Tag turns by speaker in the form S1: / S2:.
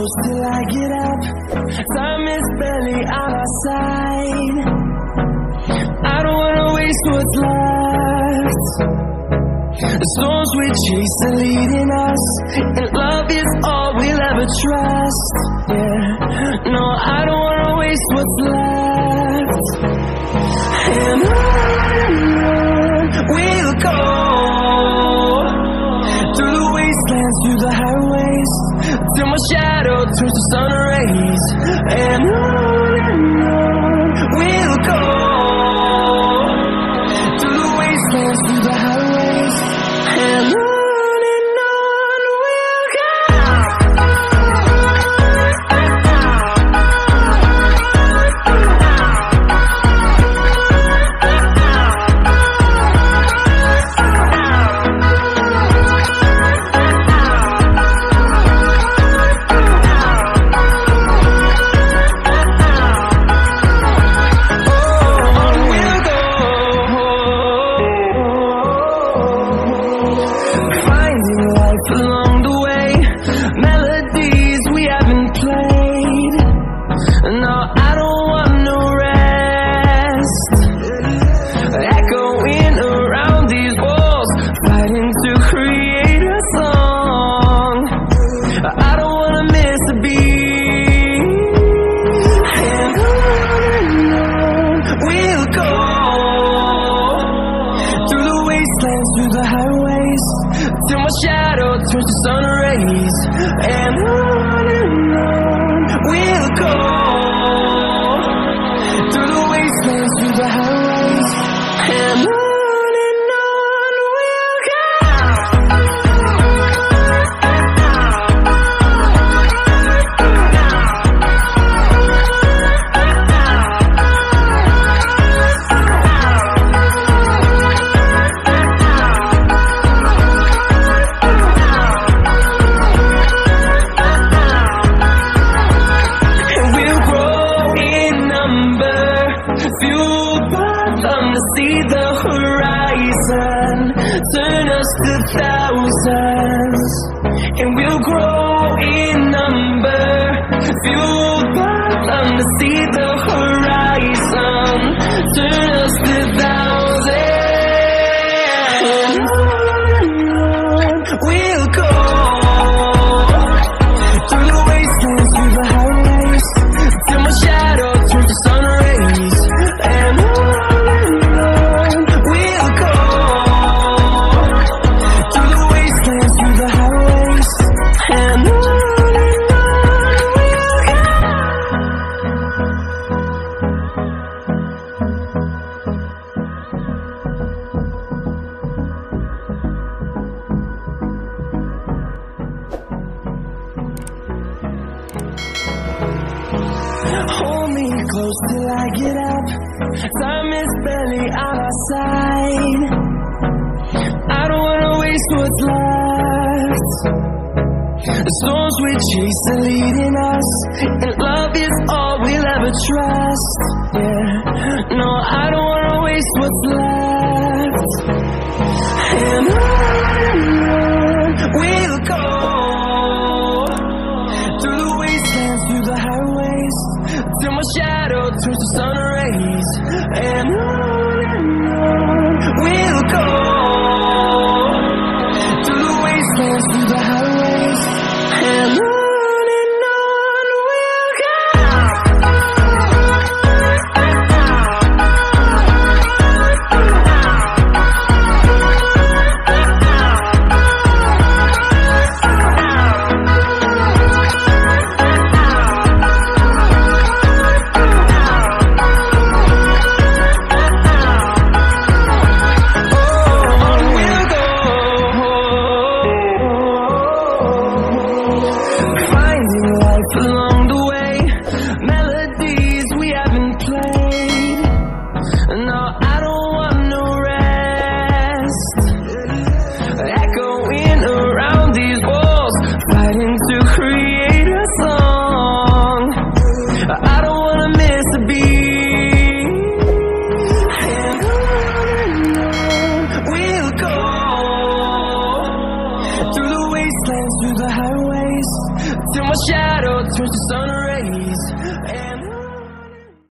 S1: close till I get up. Time is barely on our side. I don't wanna waste what's left. The storms we chase are leading us, and love is all we'll ever trust. Yeah, no, I don't wanna waste what's left. And on we'll go, through the wastelands, through the highways, till my shadow turns to sun rays. And on we'll go, through the wastelands, through the highways, and on we'll go. Along the way, melodies we haven't played. No, I don't want no rest. Echoing around these walls, fighting to create a song. I don't wanna miss a beat. And on we'll go, through the wastelands, through the highways, till my shadow turns to sun rays. And on we'll go, through the wastelands, through the highways, and on we'll go. Fueled by them to see the horizon, turn us to thousands, and we'll grow in number. Fueled by them to see the horizon, turn us to thousands. We'll go, through the wastelands, through the highways, till my shadow turns to sun rays. And on we'll go, through the wastelands, through the highways, and on we'll go. Hold me close till I get up. Time is barely on our side. I don't wanna waste what's left. The storms we chase are leading us, and love is all we'll ever trust. Yeah, no, I don't wanna waste what's left. And on we'll go, through the wastelands, through the highways, till my shadow turns to sun rays. And on we'll go, through the wastelands, through the highways, and on we'll go. through the wastelands, through the highways, till my shadow turns to sun rays.